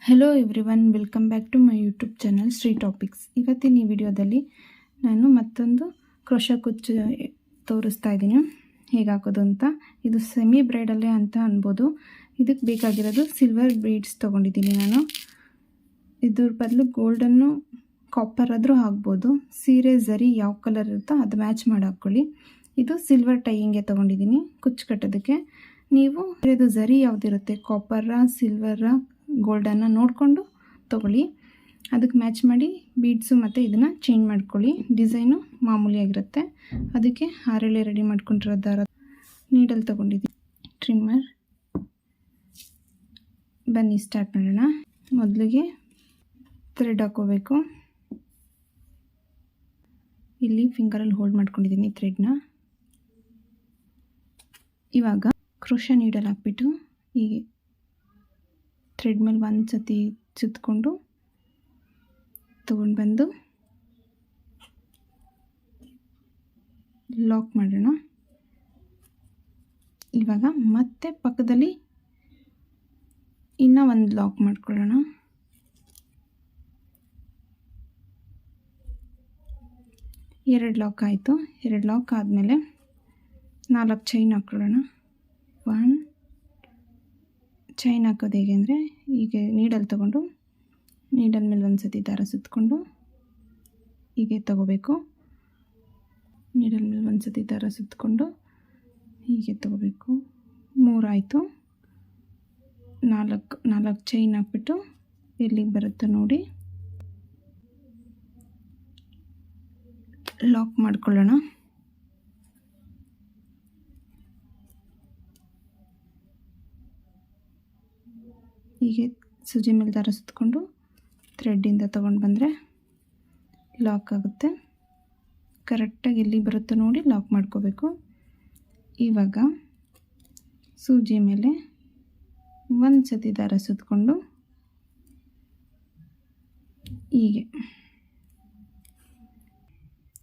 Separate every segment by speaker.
Speaker 1: Hello everyone, welcome back to my YouTube channel Shri topics. ಇವತ್ತಿನ ಈ ವಿಡಿಯೋದಲ್ಲಿ ನಾನು ಮತ್ತೊಂದು ಕ್ರೋಶಾ ಕುಚ್ಚು ತೋರಿಸ್ತಾ ಇದ್ದೀನಿ ಹೇಗೆ ಹಾಕೋದು ಅಂತ. ಇದು ಸೆಮಿ ಬ್ರೈಡಲ್ಲೇ ಅಂತ ಅನ್ಬೋದು. ಇದಕ್ಕೆ ಬೇಕಾಗಿರೋದು ಸಿಲ್ವರ್ ಬೀಡ್ಸ್ ತೊಗೊಂಡಿದ್ದೀನಿ ನಾನು. ಇದ್ರ ಬದಲು ಗೋಲ್ಡನ್ನು ಕಾಪರ್ ಆದರೂ ಹಾಕ್ಬೋದು. ಸೀರೆ ಝರಿ ಯಾವ ಕಲರ್ ಇರುತ್ತೋ ಅದು ಮ್ಯಾಚ್ ಮಾಡಿ ಹಾಕ್ಕೊಳ್ಳಿ. ಇದು ಸಿಲ್ವರ್ ಟೈಯಿಂಗೆ ತೊಗೊಂಡಿದ್ದೀನಿ ಕುಚ್ಚು ಕಟ್ಟೋದಕ್ಕೆ. ನೀವು ಇದು ಝರಿ ಯಾವುದಿರುತ್ತೆ, ಕಾಪರ, ಸಿಲ್ವರ, ಗೋಲ್ಡನ್ನು ನೋಡಿಕೊಂಡು ತೊಗೊಳ್ಳಿ. ಅದಕ್ಕೆ ಮ್ಯಾಚ್ ಮಾಡಿ ಬೀಡ್ಸು ಮತ್ತು ಇದನ್ನು ಚೇಂಜ್ ಮಾಡ್ಕೊಳ್ಳಿ. ಡಿಸೈನು ಮಾಮೂಲಿಯಾಗಿರುತ್ತೆ. ಅದಕ್ಕೆ ಹಾರೆಳೆ ರೆಡಿ ಮಾಡ್ಕೊಂಡಿರೋ ದಾರ, ನೀಡಲ್ ತೊಗೊಂಡಿದ್ದೀನಿ, ಟ್ರಿಮ್ಮರ್. ಬನ್ನಿ ಸ್ಟಾರ್ಟ್ ಮಾಡೋಣ. ಮೊದಲಿಗೆ ಥ್ರೆಡ್ ಹಾಕೋಬೇಕು. ಇಲ್ಲಿ ಫಿಂಗರಲ್ಲಿ ಹೋಲ್ಡ್ ಮಾಡ್ಕೊಂಡಿದ್ದೀನಿ ಥ್ರೆಡ್ನ. ಇವಾಗ ಕ್ರೋಶಾ ನೀಡಲ್ ಹಾಕ್ಬಿಟ್ಟು ಹೀಗೆ ಥ್ರೆಡ್ ಮೇಲೆ ಒಂದು ಸತಿ ಸುತ್ತಕೊಂಡು ತೊಗೊಂಡು ಬಂದು ಲಾಕ್ ಮಾಡೋಣ. ಇವಾಗ ಮತ್ತೆ ಪಕ್ಕದಲ್ಲಿ ಇನ್ನೂ ಒಂದು ಲಾಕ್ ಮಾಡ್ಕೊಳ್ಳೋಣ. ಎರಡು ಲಾಕ್ ಆಯಿತು. ಎರಡು ಲಾಕ್ ಆದಮೇಲೆ 4 ಚೈನ್ ಹಾಕೊಳ್ಳೋಣ. 1 ಚೈನ್ ಹಾಕೋದು ಹೇಗೆ ಅಂದರೆ, ಈಗ ನೀಡಲ್ ತೊಗೊಂಡು ನೀಡಲ್ ಮೇಲೆ ಒಂದು ಸತಿ ದಾರ ಸುತ್ತಕೊಂಡು ಹೀಗೆ ತೊಗೋಬೇಕು. ನೀಡಲ್ ಮೇಲೆ ಒಂದು ಸತಿ ದಾರ ಸುತ್ತಕೊಂಡು ಹೀಗೆ ತೊಗೋಬೇಕು. 3 ಆಯಿತು. 4 ಚೈನ್ ಹಾಕ್ಬಿಟ್ಟು ಎಲ್ಲಿಗೆ ಬರುತ್ತೋ ನೋಡಿ ಲಾಕ್ ಮಾಡ್ಕೊಳ್ಳೋಣ. ಹೀಗೆ ಸೂಜಿ ಮೇಲೆ ದಾರ ಸುತ್ತಕೊಂಡು ಥ್ರೆಡ್ಡಿಂದ ತೊಗೊಂಡು ಬಂದರೆ ಲಾಕ್ ಆಗುತ್ತೆ. ಕರೆಕ್ಟಾಗಿ ಎಲ್ಲಿ ಬರುತ್ತೋ ನೋಡಿ ಲಾಕ್ ಮಾಡ್ಕೋಬೇಕು. ಇವಾಗ ಸೂಜಿ ಮೇಲೆ ಒಂದು ಸತಿ ದಾರ ಸುತ್ತಕೊಂಡು ಹೀಗೆ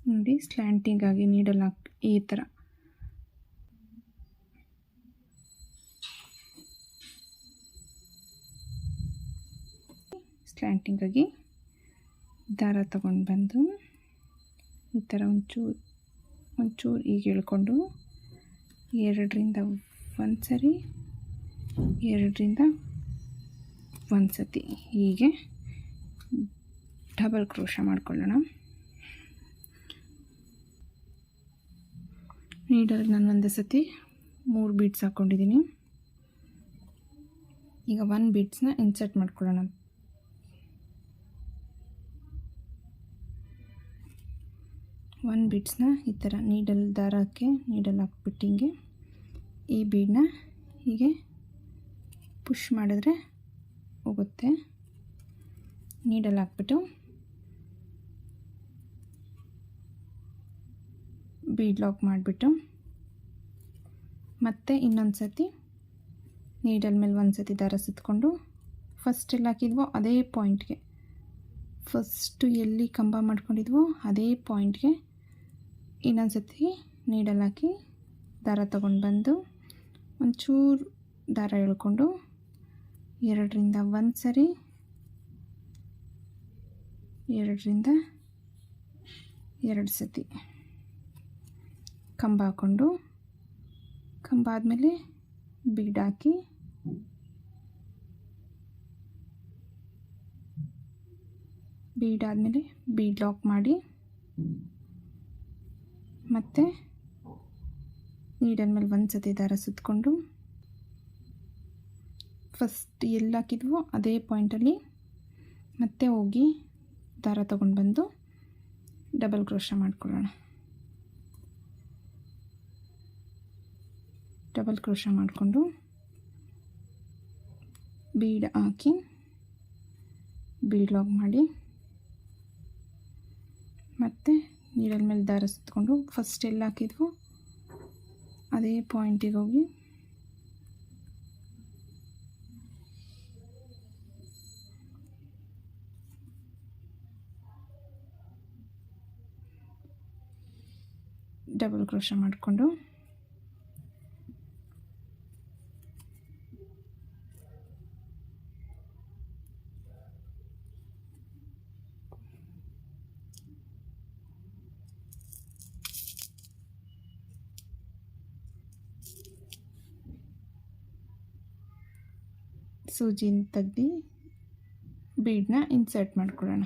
Speaker 1: ನೋಡಿ ಸ್ಲ್ಯಾಂಟಿಂಗಾಗಿ ನೀಡಲ್ ಹಾಕಿ ಈ ಥರ ಸ್ಲ್ಯಾಂಟಿಂಗಾಗಿ ದಾರ ತಗೊಂಡು ಬಂದು ಈ ಥರ ಒಂಚೂರು ಈಗ ಎಳ್ಕೊಂಡು 2ರಿಂದ 1 ಸರಿ, 2ರಿಂದ 1 ಸತಿ ಹೀಗೆ ಡಬಲ್ ಕ್ರೋಶ ಮಾಡ್ಕೊಳ್ಳೋಣ. ನೀಡಲ್ ನಾನು ಒಂದು ಸತಿ 3 ಬೀಡ್ಸ್ ಹಾಕ್ಕೊಂಡಿದ್ದೀನಿ. ಈಗ 1 ಬೀಡ್ಸ್ನ ಇನ್ಸರ್ಟ್ ಮಾಡ್ಕೊಳ್ಳೋಣ. 1 ಬೀಡ್ಸ್ನ ಈ ಥರ ನೀಡಲ್ ದಾರಕ್ಕೆ ನೀಡಲ್ ಹಾಕ್ಬಿಟ್ಟು ಹಿಂಗೆ ಈ ಬೀಡನ್ನ ಹೀಗೆ ಪುಷ್ ಮಾಡಿದ್ರೆ ಹೋಗುತ್ತೆ. ನೀಡಲ್ ಹಾಕ್ಬಿಟ್ಟು ಬೀಡ್ ಲಾಕ್ ಮಾಡಿಬಿಟ್ಟು ಮತ್ತೆ ಇನ್ನೊಂದು ಸತಿ ನೀಡಲ್ ಮೇಲೆ ಒಂದು ಸತಿ ದಾರ ಸುತ್ತಕೊಂಡು ಫಸ್ಟ್ ಎಲ್ಲಿ ಹಾಕಿದ್ವೋ ಅದೇ ಪಾಯಿಂಟ್ಗೆ, ಫಸ್ಟು ಎಲ್ಲಿ ಕಂಬ ಮಾಡ್ಕೊಂಡಿದ್ವೋ ಅದೇ ಪಾಯಿಂಟ್ಗೆ ಇನ್ನೊಂದು ಸತಿ ನೀಡಲ್ ಹಾಕಿ ದಾರ ತೊಗೊಂಡು ಬಂದು ಒಂಚೂರು ದಾರ ಎಳ್ಕೊಂಡು 2ರಿಂದ 1 ಸರಿ, 2ರಿಂದ 2 ಸತಿ ಕಂಬ ಹಾಕ್ಕೊಂಡು, ಕಂಬ ಆದಮೇಲೆ ಬೀಡ್ ಹಾಕಿ ಬೀಡ್ ಆದಮೇಲೆ ಬೀಡ್ ಲಾಕ್ ಮಾಡಿ ಮತ್ತು ನೀಡಲ್ ಮೇಲೆ ಒಂದು ಸತಿ ದಾರ ಸುತ್ತಕೊಂಡು ಫಸ್ಟ್ ಎಲ್ಲಿ ಹಾಕಿದ್ವೋ ಅದೇ ಪಾಯಿಂಟಲ್ಲಿ ಮತ್ತೆ ಹೋಗಿ ದಾರ ತೊಗೊಂಡು ಬಂದು ಡಬಲ್ ಕ್ರೋಶ ಮಾಡ್ಕೊಳ್ಳೋಣ. ಡಬಲ್ ಕ್ರೋಶ ಮಾಡಿಕೊಂಡು ಬೀಡ್ ಹಾಕಿ ಬೀಡ್ ಲಾಕ್ ಮಾಡಿ ಮತ್ತು ನೀಡಲ್ ಮೇಲೆ ದಾರ ಸುತ್ತಕೊಂಡು ಫಸ್ಟ್ ಎಲ್ಲಿ ಹಾಕಿದ್ವೋ ಅದೇ ಪಾಯಿಂಟಿಗೆ ಹೋಗಿ ಡಬಲ್ ಕ್ರೋಶ ಮಾಡಿಕೊಂಡು ಸೂಜಿನ ತೆಗ್ದು ಬೀಡನ್ನ ಇನ್ಸರ್ಟ್ ಮಾಡ್ಕೊಳ್ಳೋಣ.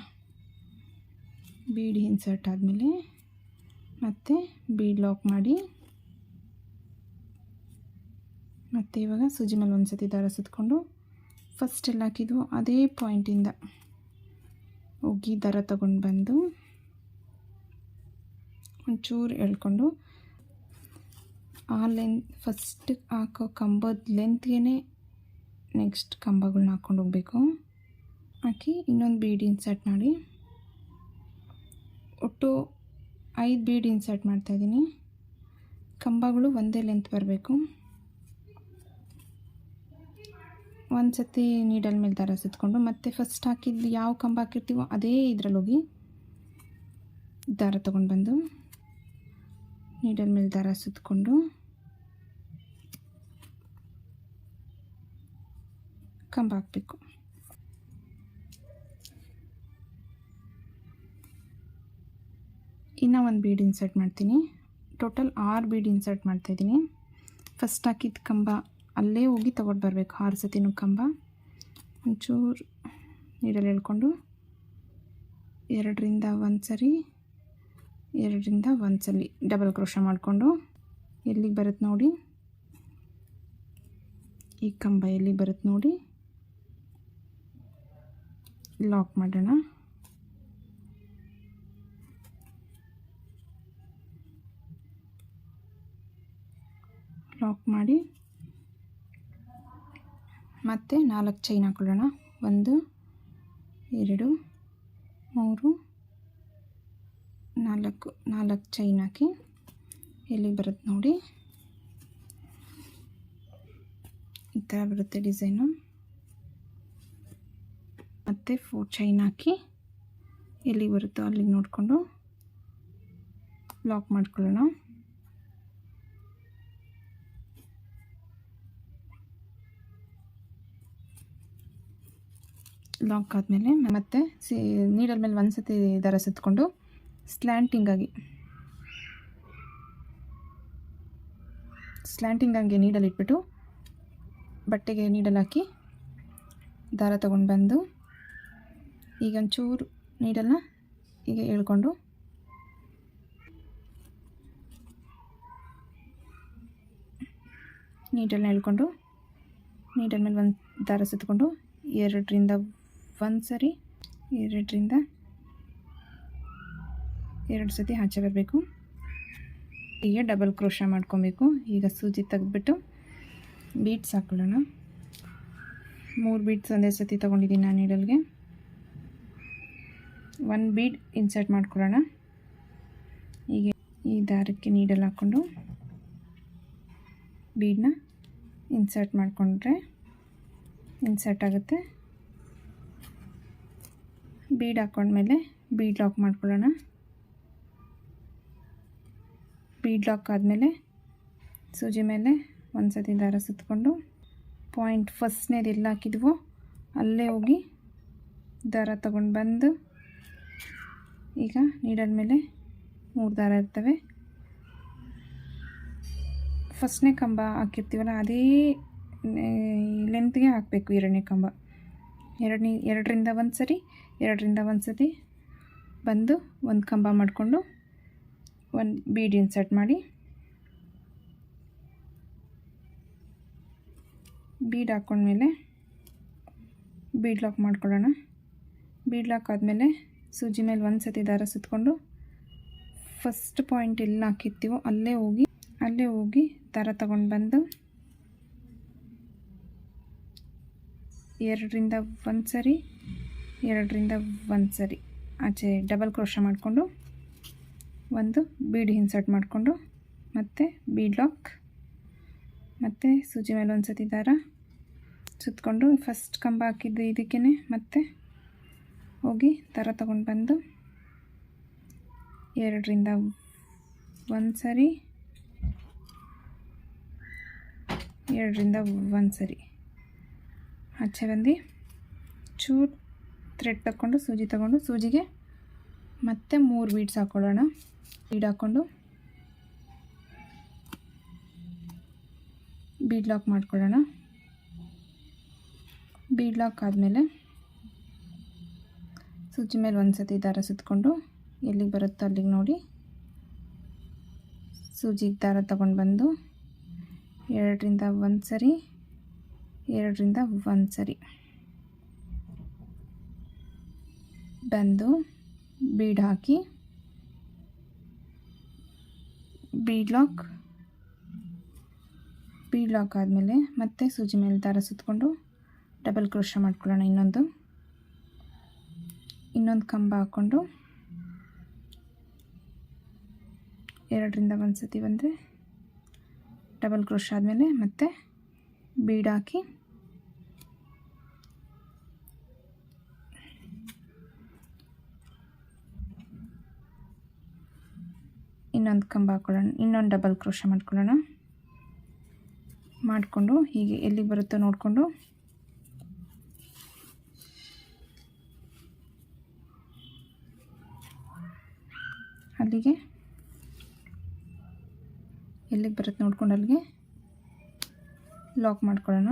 Speaker 1: ಬೀಡ್ ಇನ್ಸರ್ಟ್ ಆದಮೇಲೆ ಮತ್ತೆ ಬೀಡ್ ಲಾಕ್ ಮಾಡಿ, ಮತ್ತು ಇವಾಗ ಸೂಜಿ ಮೇಲೆ ಒಂದು ಸತಿ ದಾರ ಸುತ್ತಕೊಂಡು ಫಸ್ಟ್ ಎಲ್ಲ ಹಾಕಿದ್ವು ಅದೇ ಪಾಯಿಂಟಿಂದ ಹೋಗಿ ದಾರ ತಗೊಂಡು ಬಂದು ಒಂಚೂರು ಎಳ್ಕೊಂಡು ಆ ಫಸ್ಟ್ ಹಾಕೋ ಕಂಬದ ಲೆಂತ್ಗೆ ನೆಕ್ಸ್ಟ್ ಕಂಬಗಳನ್ನ ಹಾಕ್ಕೊಂಡು ಹೋಗಬೇಕು. ಹಾಕಿ ಇನ್ನೊಂದು ಬೀಡ್ ಇನ್ಸರ್ಟ್ ಮಾಡಿ, ಒಟ್ಟು 5 ಬೀಡ್ ಇನ್ಸರ್ಟ್ ಮಾಡ್ತಾಯಿದ್ದೀನಿ. ಕಂಬಗಳು ಒಂದೇ ಲೆಂತ್ ಬರಬೇಕು. ಒಂದು ಸತಿ ನೀಡಲ್ ಮೇಲೆ ದಾರ ಸುತ್ತಕೊಂಡು ಮತ್ತೆ ಫಸ್ಟ್ ಹಾಕಿದ್ದು ಯಾವ ಕಂಬ ಹಾಕಿರ್ತೀವೋ ಅದೇ ಇದರಲ್ಲಿ ಹೋಗಿ ದಾರ ತೊಗೊಂಡು ಬಂದು ನೀಡಲ್ ಮೇಲೆ ದಾರ ಸುತ್ತಕೊಂಡು ಕಂಬ ಹಾಕಬೇಕು. ಇನ್ನೂ ಒಂದು ಬೀಡ್ ಇನ್ಸರ್ಟ್ ಮಾಡ್ತೀನಿ. ಟೋಟಲ್ 6 ಬೀಡ್ ಇನ್ಸರ್ಟ್ ಮಾಡ್ತಾಯಿದ್ದೀನಿ. ಫಸ್ಟ್ ಹಾಕಿದ ಕಂಬ ಅಲ್ಲೇ ಹೋಗಿ ತಗೊಂಡು ಬರಬೇಕು. 6 ಸತಿನೂ ಕಂಬ ಒಂಚೂರು ನೀರಲ್ಲಿ ಎಳ್ಕೊಂಡು 2ರಿಂದ 1 ಸರಿ 2ರಿಂದ 1 ಸಲ ಡಬಲ್ ಕ್ರೋಶ ಮಾಡಿಕೊಂಡು ಎಲ್ಲಿಗೆ ಬರುತ್ತೆ ನೋಡಿ, ಈ ಕಂಬ ಎಲ್ಲಿಗೆ ಬರುತ್ತೆ ನೋಡಿ ಲಾಕ್ ಮಾಡೋಣ. ಲಾಕ್ ಮಾಡಿ ಮತ್ತೆ 4 ಚೈನ್ ಹಾಕೊಳ್ಳೋಣ. 1 2 3 4 ಚೈನ್ ಹಾಕಿ ಎಲ್ಲಿಗೆ ಬರುತ್ತೆ ನೋಡಿ, ಈ ಥರ ಬರುತ್ತೆ ಡಿಸೈನು. ಮತ್ತು 4 ಚೈನ್ ಹಾಕಿ ಎಲ್ಲಿಗೆ ಬರುತ್ತೋ ಅಲ್ಲಿಗೆ ನೋಡಿಕೊಂಡು ಲಾಕ್ ಮಾಡ್ಕೊಳ್ಳೋಣ. ಲಾಕ್ ಆದಮೇಲೆ ಮತ್ತೆ ನೀಡಲ್ ಮೇಲೆ ಒಂದು ಸತಿ ದಾರ ಸುತ್ತಕೊಂಡು ಸ್ಲ್ಯಾಂಟಿಂಗಾಗಿ ನೀಡಲ್ ಇಟ್ಬಿಟ್ಟು ಬಟ್ಟೆಗೆ ನೀಡಲ್ ಹಾಕಿ ದಾರ ತೊಗೊಂಡು ಬಂದು ಈಗ ಒಂಚೂರು ನೀಡಲ್ನ ಈಗ ಎಳ್ಕೊಂಡು ನೀಡಲ್ ಮೇಲೆ ಒಂದು ದಾರ ಸುತ್ತಕೊಂಡು 2ರಿಂದ 1 ಸರಿ 2ರಿಂದ 2 ಸತಿ ಆಚೆ ಬರಬೇಕು. ಈಗ ಡಬಲ್ ಕ್ರೋಶ ಮಾಡ್ಕೊಬೇಕು. ಈಗ ಸೂಜಿ ತೆಗೆದ್ಬಿಟ್ಟು ಬೀಡ್ಸ್ ಹಾಕೊಳ್ಳೋಣ. 3 ಬೀಡ್ಸ್ ಒಂದೇ ಸತಿ ತೊಗೊಂಡಿದ್ದೀನಿ ನಾನು ನೀಡಲ್ಗೆ. 1 ಬೀಡ್ ಇನ್ಸರ್ಟ್ ಮಾಡ್ಕೊಳ್ಳೋಣ. ಈಗ ಈ ದಾರಕ್ಕೆ ನೀಡಲ್ ಹಾಕ್ಕೊಂಡು ಬೀಡನ್ನ ಇನ್ಸರ್ಟ್ ಮಾಡಿಕೊಂಡ್ರೆ ಇನ್ಸರ್ಟ್ ಆಗುತ್ತೆ. ಬೀಡ್ ಹಾಕ್ಕೊಂಡ್ಮೇಲೆ ಬೀಡ್ ಲಾಕ್ ಮಾಡ್ಕೊಳ್ಳೋಣ. ಬೀಡ್ ಲಾಕ್ ಆದಮೇಲೆ ಸೂಜಿ ಮೇಲೆ ಒಂದು ಸತಿ ದಾರ ಸುತ್ತಕೊಂಡು ಪಾಯಿಂಟ್ ಫಸ್ಟ್ನೇದು ಎಲ್ಲ ಹಾಕಿದ್ವೋ ಅಲ್ಲೇ ಹೋಗಿ ದಾರ ತಗೊಂಡು ಬಂದು ಈಗ ನೀಡಲ್ ಮೇಲೆ 3 ದಾರ ಇರ್ತವೆ. ಫಸ್ಟ್ನೇ ಕಂಬ ಹಾಕಿರ್ತೀವಲ್ಲ ಅದೇ ಲೆಂತ್ಗೆ ಹಾಕಬೇಕು. 2ನೇ ಕಂಬ 2ರಿಂದ 1 ಸರಿ 2ರಿಂದ 1 ಸತಿ ಬಂದು ಒಂದು ಕಂಬ ಮಾಡಿಕೊಂಡು 1 ಬೀಡ್ ಇನ್ಸರ್ಟ್ ಮಾಡಿ ಬೀಡ್ ಹಾಕ್ಕೊಂಡ್ಮೇಲೆ ಬೀಡ್ ಲಾಕ್ ಮಾಡ್ಕೊಳ್ಳೋಣ. ಬೀಡ್ ಲಾಕ್ ಆದಮೇಲೆ ಸೂಜಿ ಮೇಲೆ ಒಂದು ಸತಿ ದಾರ ಸುತ್ತಕೊಂಡು ಫಸ್ಟ್ ಪಾಯಿಂಟ್ ಎಲ್ಲ ಹಾಕಿರ್ತೀವೋ ಅಲ್ಲೇ ಹೋಗಿ ದಾರ ತಗೊಂಡು ಬಂದು 2ರಿಂದ 1 ಸರಿ 2ರಿಂದ 1 ಸರಿ ಆಚೆ ಡಬಲ್ ಕ್ರೋಶ ಮಾಡಿಕೊಂಡು ಒಂದು ಬೀಡ್ ಇನ್ಸರ್ಟ್ ಮಾಡಿಕೊಂಡು ಮತ್ತು ಬೀಡ್ ಲಾಕ್ ಮತ್ತು ಸೂಜಿ ಮೇಲೆ ಒಂದು ಸತಿ ದಾರ ಸುತ್ತಕೊಂಡು ಫಸ್ಟ್ ಕಂಬ ಹಾಕಿದ್ದು ಇದಕ್ಕೇ ಮತ್ತೆ ಹೋಗಿ ದಾರ ತಗೊಂಡು ಬಂದು 2ರಿಂದ 1 ಸರಿ 2ರಿಂದ 1 ಸರಿ ಆಚೆ ಬಂದು ಚೂರು ಥ್ರೆಡ್ ತಗೊಂಡು ಸೂಜಿಗೆ ಮತ್ತೆ 3 ಬೀಡ್ಸ್ ಹಾಕ್ಕೊಳ್ಳೋಣ. ಬೀಡ್ ಹಾಕ್ಕೊಂಡು ಬೀಡ್ ಲಾಕ್ ಮಾಡ್ಕೊಳ್ಳೋಣ. ಬೀಡ್ ಲಾಕ್ ಆದಮೇಲೆ ಸೂಜಿ ಮೇಲೆ ಒಂದು ಸತಿ ದಾರ ಸುತ್ತಕೊಂಡು ಎಲ್ಲಿಗೆ ಬರುತ್ತೋ ಅಲ್ಲಿಗೆ ನೋಡಿ ಸೂಜಿಗೆ ದಾರ ತಗೊಂಡು ಬಂದು 2ರಿಂದ 1 ಸರಿ 2ರಿಂದ 1 ಸರಿ ಬಂದು ಬೀಡ್ ಹಾಕಿ ಬೀಡ್ ಲಾಕ್ ಆದಮೇಲೆ ಮತ್ತೆ ಸೂಜಿ ಮೇಲೆ ದಾರ ಸುತ್ತಕೊಂಡು ಡಬಲ್ ಕ್ರೋಶ ಮಾಡ್ಕೊಳ್ಳೋಣ. ಇನ್ನೊಂದು ಕಂಬ ಹಾಕ್ಕೊಂಡು 2ರಿಂದ 1 ಸತಿ ಬಂದರೆ ಡಬಲ್ ಕ್ರೋಶ ಆದಮೇಲೆ ಮತ್ತೆ ಬೀಡ್ ಹಾಕಿ ಇನ್ನೊಂದು ಕಂಬ ಹಾಕ್ಕೊಳ್ಳೋಣ, ಇನ್ನೊಂದು ಡಬಲ್ ಕ್ರೋಶ ಮಾಡಿಕೊಂಡು ಹೀಗೆ ಎಲ್ಲಿಗೆ ಬರುತ್ತೋ ನೋಡಿಕೊಂಡು ಅಲ್ಲಿಗೆ ಎಲ್ಲಿಗೆ ಬರುತ್ತೆ ನೋಡ್ಕೊಂಡು ಅಲ್ಲಿಗೆ ಲಾಕ್ ಮಾಡ್ಕೊಳ್ಳೋಣ.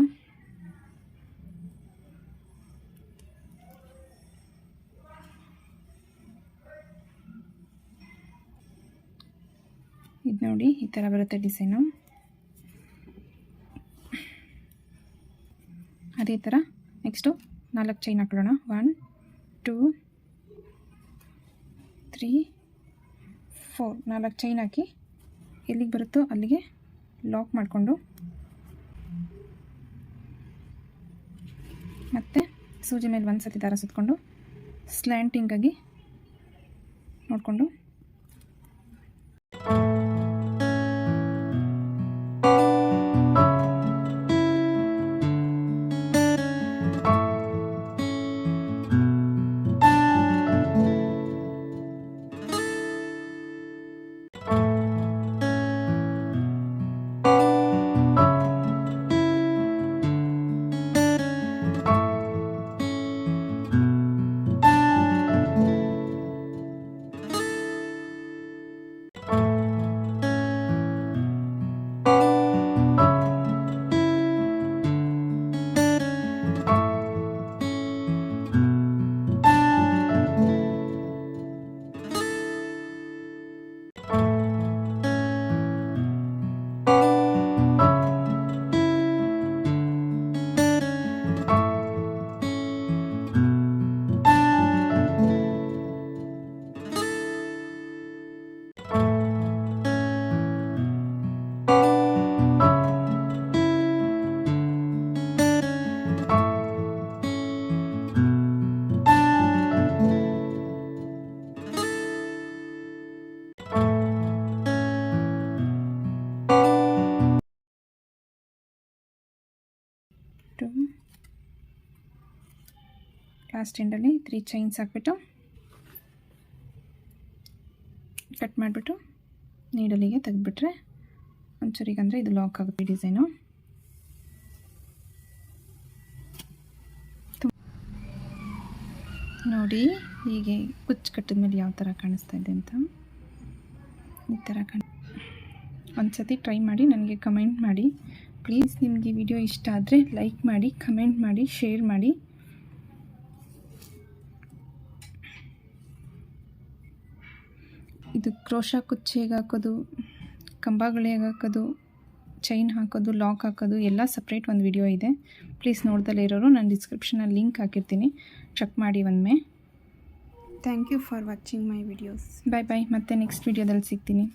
Speaker 1: ಇದು ನೋಡಿ ಈ ಥರ ಬರುತ್ತೆ ಡಿಸೈನು. ಅದೇ ಥರ ನೆಕ್ಸ್ಟು 4 ಚೈನ್ ಹಾಕೊಳ್ಳೋಣ. 1 2 3 4 4 ಚೈನ್ ಹಾಕಿ ಎಲ್ಲಿಗೆ ಬರುತ್ತೋ ಅಲ್ಲಿಗೆ ಲಾಕ್ ಮಾಡಿಕೊಂಡು ಮತ್ತು ಸೂಜಿ ಮೇಲೆ 1 ಸತಿ ದಾರ ಸುತ್ತಕೊಂಡು ಸ್ಲ್ಯಾಂಟಿಂಗಾಗಿ ನೋಡಿಕೊಂಡು ಲಾಸ್ಟ್ ಎಂಡಲ್ಲಿ 3 ಚೈನ್ಸ್ ಹಾಕ್ಬಿಟ್ಟು ಕಟ್ ಮಾಡಿಬಿಟ್ಟು ನೀಡಲಿಗೆ ತೆಗೆದುಬಿಟ್ರೆ ಒಂಚೂರಿಗಂದರೆ ಇದು ಲಾಕ್ ಆಗುತ್ತೆ ಡಿಸೈನು. ನೋಡಿ ಹೀಗೆ ಕುಚ್ಚು ಕಟ್ಟಿದ ಮೇಲೆ ಯಾವ ಥರ ಕಾಣಿಸ್ತಾ ಇದೆ ಅಂತ. ಈ ಥರ ಒಂದು ಸತಿ ಟ್ರೈ ಮಾಡಿ ನನಗೆ ಕಮೆಂಟ್ ಮಾಡಿ ಪ್ಲೀಸ್. ನಿಮಗೆ ವಿಡಿಯೋ ಇಷ್ಟ ಆದರೆ ಲೈಕ್ ಮಾಡಿ, ಕಮೆಂಟ್ ಮಾಡಿ, ಶೇರ್ ಮಾಡಿ. ಇದು ಕ್ರೋಶಾ ಕುಚ್ಚು ಹೇಗೆ ಹಾಕೋದು, ಕಂಬಗಳು ಹೇಗೆ ಹಾಕೋದು, ಚೈನ್ ಹಾಕೋದು, ಲಾಕ್ ಹಾಕೋದು ಎಲ್ಲ ಸಪ್ರೇಟ್ ಒಂದು ವಿಡಿಯೋ ಇದೆ. ಪ್ಲೀಸ್ ನೋಡ್ದಲ್ಲೇ ಇರೋರು ನಾನು ಡಿಸ್ಕ್ರಿಪ್ಷನಲ್ಲಿ ಲಿಂಕ್ ಹಾಕಿರ್ತೀನಿ, ಚೆಕ್ ಮಾಡಿ ಒಮ್ಮೆ. Thank you for watching my videos. Bye bye. ಮತ್ತೆ ನೆಕ್ಸ್ಟ್ ವಿಡಿಯೋದಲ್ಲಿ ಸಿಗ್ತೀನಿ.